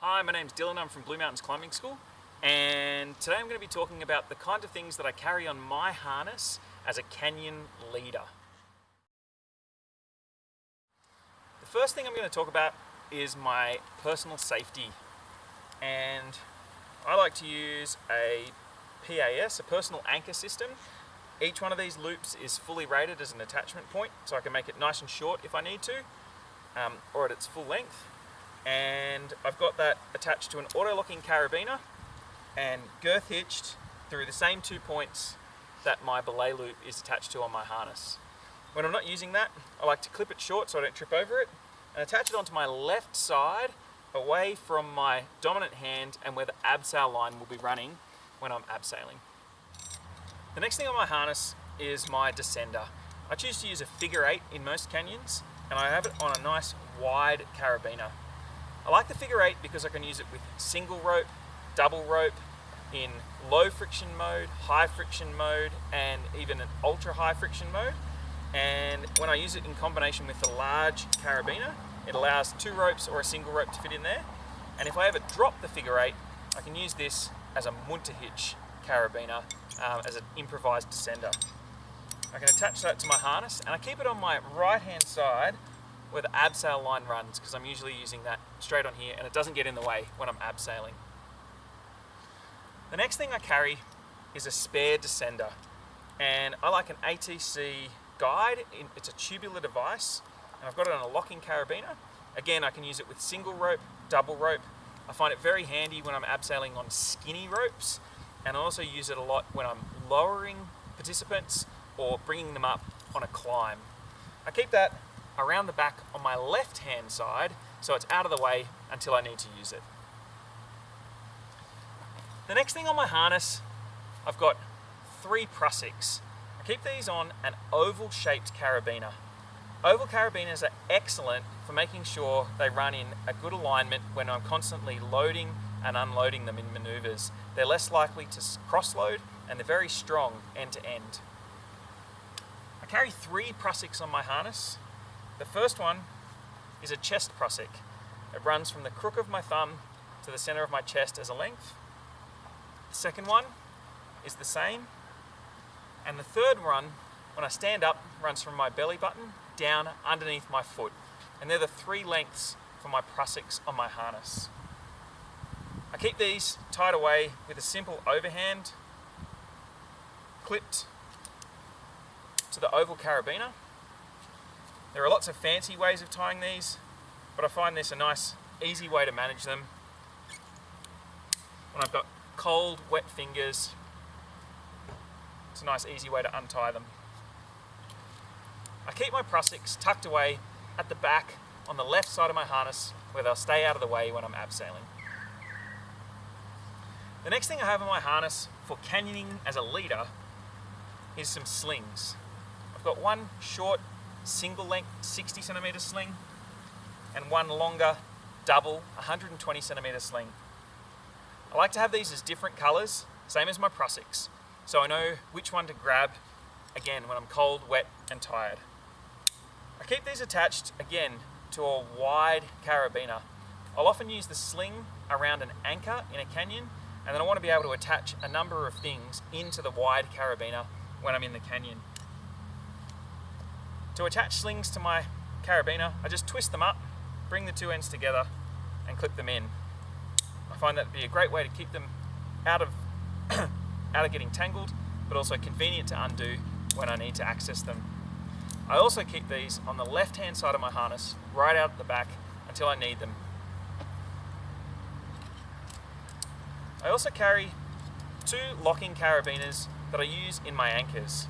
Hi, my name's Dylan. I'm from Blue Mountains Climbing School, and today I'm going to be talking about the kind of things that I carry on my harness as a canyon leader. The first thing I'm going to talk about is my personal safety, and I like to use a PAS, a personal anchor system. Each one of these loops is fully rated as an attachment point, so I can make it nice and short if I need to, or at its full length. And I've got that attached to an auto-locking carabiner and girth hitched through the same 2 points that my belay loop is attached to on my harness. When I'm not using that, I like to clip it short so I don't trip over it and attach it onto my left side away from my dominant hand and where the abseil line will be running when I'm abseiling. The next thing on my harness is my descender. I choose to use a figure 8 in most canyons, and I have it on a nice wide carabiner. I like the figure 8 because I can use it with single rope, double rope, in low friction mode, high friction mode, and even an ultra high friction mode. And when I use it in combination with a large carabiner, it allows 2 ropes or a single rope to fit in there. And if I ever drop the figure 8, I can use this as a Munterhitch carabiner, as an improvised descender. I can attach that to my harness, and I keep it on my right hand side where the abseil line runs, because I'm usually using that straight on here and it doesn't get in the way when I'm abseiling. The next thing I carry is a spare descender, and I like an ATC guide. It's a tubular device, and I've got it on a locking carabiner. Again, I can use it with single rope, double rope. I find it very handy when I'm abseiling on skinny ropes, and I also use it a lot when I'm lowering participants or bringing them up on a climb. I keep that around the back on my left hand side so it's out of the way until I need to use it. The next thing on my harness, I've got 3 Prusiks. I keep these on an oval shaped carabiner. Oval carabiners are excellent for making sure they run in a good alignment when I'm constantly loading and unloading them in maneuvers. They're less likely to cross load, and they're very strong end to end. I carry 3 Prusiks on my harness. The first one is a chest Prusik. It runs from the crook of my thumb to the center of my chest as a length. The second one is the same. And the third one, when I stand up, runs from my belly button down underneath my foot. And they're the 3 lengths for my Prusiks on my harness. I keep these tied away with a simple overhand clipped to the oval carabiner. There are lots of fancy ways of tying these, but I find this a nice, easy way to manage them. When I've got cold, wet fingers, it's a nice, easy way to untie them. I keep my Prusiks tucked away at the back on the left side of my harness where they'll stay out of the way when I'm abseiling. The next thing I have in my harness for canyoning as a leader is some slings. I've got one short, single length 60 centimeter sling and one longer double 120 centimeter sling. I like to have these as different colors, same as my Prusiks, so I know which one to grab again when I'm cold, wet and tired. I keep these attached again to a wide carabiner. I'll often use the sling around an anchor in a canyon, and then I want to be able to attach a number of things into the wide carabiner when I'm in the canyon. To attach slings to my carabiner, I just twist them up, bring the 2 ends together and clip them in. I find that to be a great way to keep them out of getting tangled, but also convenient to undo when I need to access them. I also keep these on the left hand side of my harness, right out at the back until I need them. I also carry 2 locking carabiners that I use in my anchors.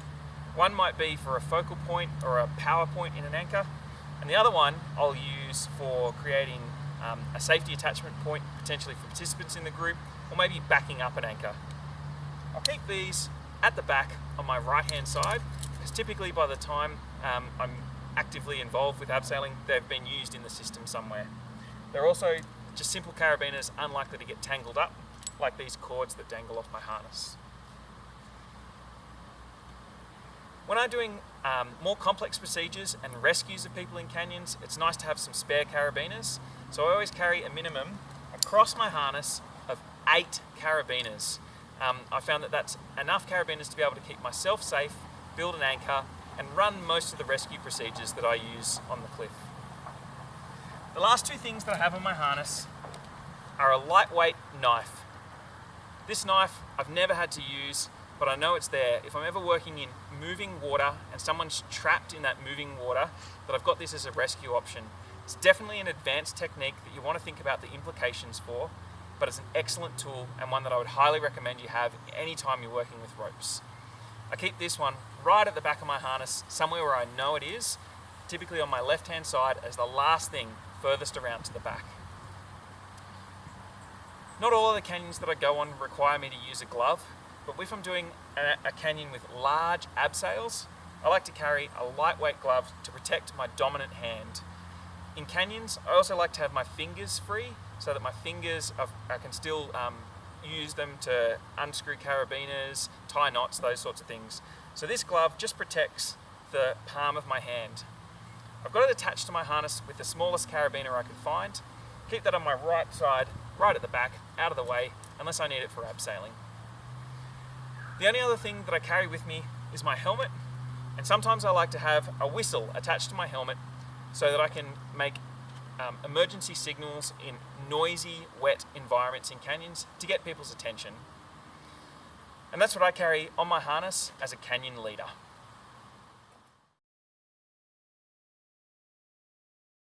One might be for a focal point or a power point in an anchor, and the other one I'll use for creating a safety attachment point, potentially for participants in the group, or maybe backing up an anchor. I'll keep these at the back on my right hand side, because typically by the time I'm actively involved with abseiling, they've been used in the system somewhere. They're also just simple carabiners, unlikely to get tangled up, like these cords that dangle off my harness. When I'm doing more complex procedures and rescues of people in canyons, it's nice to have some spare carabiners. So I always carry a minimum of cross my harness of 8 carabiners. I found that that's enough carabiners to be able to keep myself safe, build an anchor, and run most of the rescue procedures that I use on the cliff. The last 2 things that I have on my harness are a lightweight knife. This knife I've never had to use, but I know it's there. If I'm ever working in moving water and someone's trapped in that moving water, that I've got this as a rescue option. It's definitely an advanced technique that you want to think about the implications for, but it's an excellent tool and one that I would highly recommend you have anytime you're working with ropes. I keep this one right at the back of my harness, somewhere where I know it is, typically on my left-hand side as the last thing furthest around to the back. Not all of the canyons that I go on require me to use a glove, but if I'm doing a canyon with large abseils, I like to carry a lightweight glove to protect my dominant hand. In canyons, I also like to have my fingers free so that my fingers, I can still use them to unscrew carabiners, tie knots, those sorts of things. So this glove just protects the palm of my hand. I've got it attached to my harness with the smallest carabiner I can find. Keep that on my right side, right at the back, out of the way, unless I need it for abseiling. The only other thing that I carry with me is my helmet, and sometimes I like to have a whistle attached to my helmet so that I can make emergency signals in noisy, wet environments in canyons to get people's attention. And that's what I carry on my harness as a canyon leader.